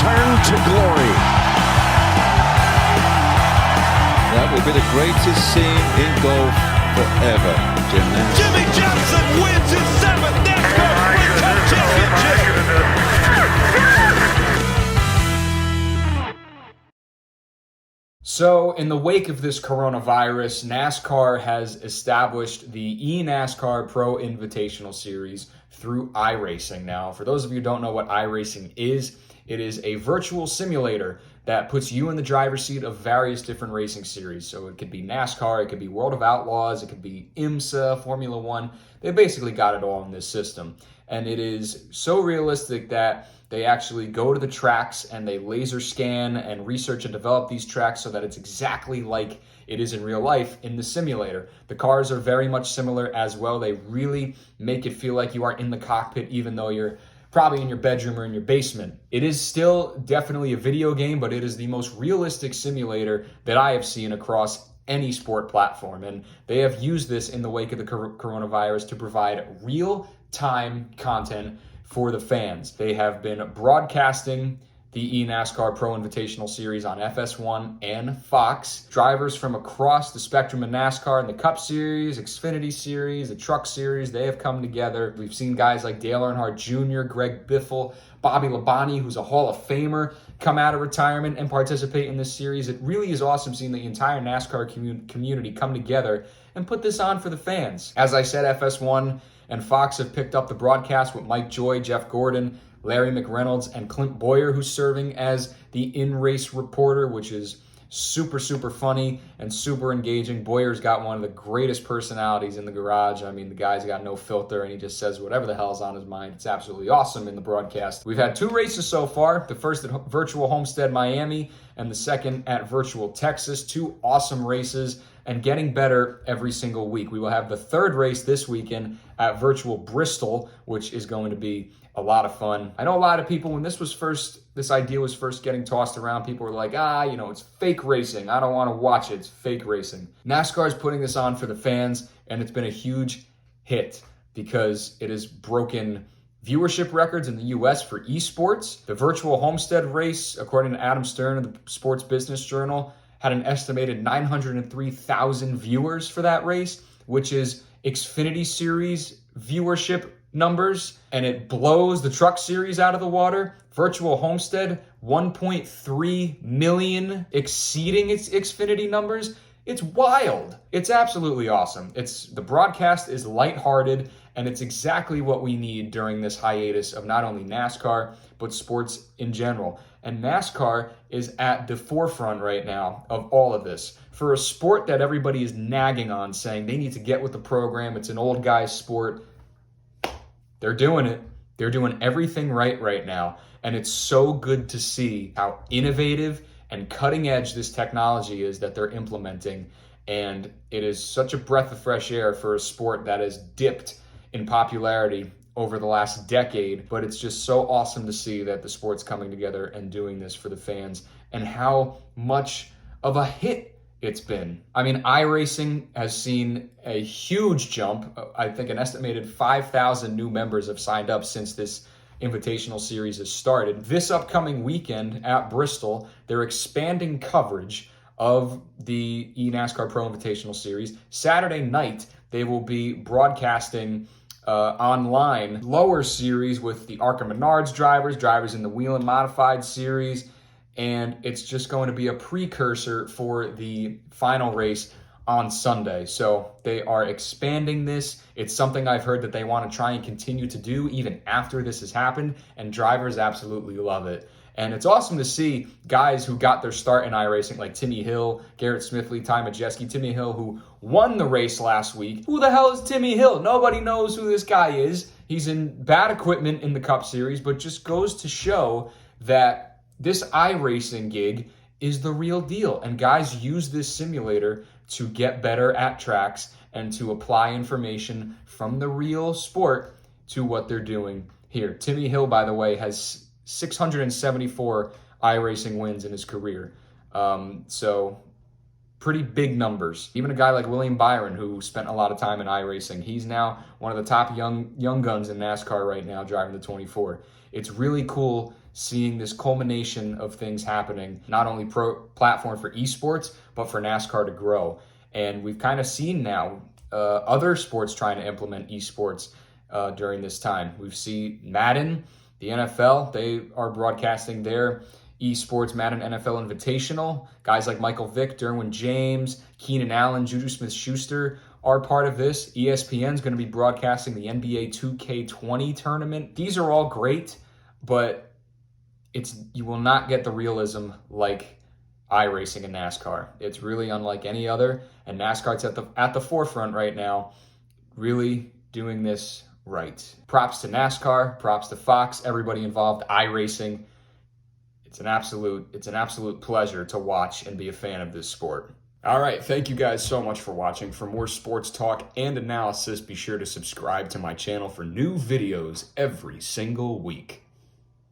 return to glory. That will be the greatest scene in golf forever, Jim Nance. Jimmy Johnson wins his 7th NASCAR Sprint Cup Championship. So, in the wake of this coronavirus, NASCAR has established the eNASCAR Pro Invitational Series through iRacing. Now, for those of you who don't know what iRacing is, it is a virtual simulator that puts you in the driver's seat of various different racing series. So it could be NASCAR, it could be World of Outlaws, it could be IMSA, Formula One. They basically got it all in this system. And it is so realistic that they actually go to the tracks and they laser scan and research and develop these tracks so that it's exactly like it is in real life in the simulator. The cars are very much similar as well. They really make it feel like you are in the cockpit, even though you're probably in your bedroom or in your basement. It is still definitely a video game, but it is the most realistic simulator that I have seen across any sport platform. And they have used this in the wake of the coronavirus to provide real-time content for the fans. They have been broadcasting the eNASCAR Pro Invitational Series on FS1 and Fox. Drivers from across the spectrum of NASCAR in the Cup Series, Xfinity Series, the Truck Series, they have come together. We've seen guys like Dale Earnhardt Jr., Greg Biffle, Bobby Labonte, who's a Hall of Famer, come out of retirement and participate in this series. It really is awesome seeing the entire NASCAR community come together and put this on for the fans. As I said, FS1 and Fox have picked up the broadcast with Mike Joy, Jeff Gordon, Larry McReynolds, and Clint Boyer, who's serving as the in-race reporter, which is super, super funny and super engaging. Boyer's got one of the greatest personalities in the garage. I mean, the guy's got no filter, and he just says whatever the hell's on his mind. It's absolutely awesome in the broadcast. We've had 2 races so far, the first at Virtual Homestead, Miami, and the second at Virtual Texas. 2 awesome races and getting better every single week. We will have the 3rd race this weekend at Virtual Bristol, which is going to be a lot of fun. I know a lot of people, when this idea was first getting tossed around, people were like, it's fake racing. I don't want to watch it. It's fake racing. NASCAR is putting this on for the fans, and it's been a huge hit because it has broken viewership records in the U.S. for eSports. The Virtual Homestead race, according to Adam Stern of the Sports Business Journal, had an estimated 903,000 viewers for that race, which is Xfinity Series viewership numbers, and it blows the Truck Series out of the water. Virtual Homestead, 1.3 million, exceeding its Xfinity numbers. It's wild. It's absolutely awesome. The broadcast is lighthearted, and it's exactly what we need during this hiatus of not only NASCAR, but sports in general. And NASCAR is at the forefront right now of all of this. For a sport that everybody is nagging on, saying they need to get with the program, it's an old guy's sport, they're doing it. They're doing everything right now. And it's so good to see how innovative and cutting edge this technology is that they're implementing. And it is such a breath of fresh air for a sport that has dipped in popularity over the last decade. But it's just so awesome to see that the sport's coming together and doing this for the fans, and how much of a hit it's been. I mean, iRacing has seen a huge jump. I think an estimated 5,000 new members have signed up since this Invitational Series has started. This upcoming weekend at Bristol, they're expanding coverage of the eNASCAR Pro Invitational Series. Saturday night, they will be broadcasting online lower series with the ARCA Menards drivers in the Whelen Modified Series, and it's just going to be a precursor for the final race on Sunday. So they are expanding this. It's something I've heard that they want to try and continue to do even after this has happened, and drivers absolutely love it. And it's awesome to see guys who got their start in iRacing, like Timmy Hill, Garrett Smithley, Ty Majeski. Timmy Hill, who won the race last week. Who the hell is Timmy Hill? Nobody knows who this guy is. He's in bad equipment in the Cup Series, but just goes to show that this iRacing gig is the real deal. And guys use this simulator to get better at tracks and to apply information from the real sport to what they're doing here. Timmy Hill, by the way, has 674 iRacing wins in his career. So pretty big numbers. Even a guy like William Byron, who spent a lot of time in iRacing, he's now one of the top young guns in NASCAR right now, driving the 24. It's really cool seeing this culmination of things happening, not only platform for esports, but for NASCAR to grow. And we've kind of seen now other sports trying to implement esports during this time. We've seen Madden, the NFL, they are broadcasting their esports Madden NFL Invitational. Guys like Michael Vick, Derwin James, Keenan Allen, Juju Smith-Schuster are part of this. ESPN is going to be broadcasting the NBA 2K20 tournament. These are all great, but you will not get the realism like iRacing and NASCAR. It's really unlike any other, and NASCAR's at the forefront right now, really doing this right. Props to NASCAR, props to Fox, everybody involved, iRacing. It's an absolute pleasure to watch and be a fan of this sport. All right, thank you guys so much for watching. For more sports talk and analysis, be sure to subscribe to my channel for new videos every single week.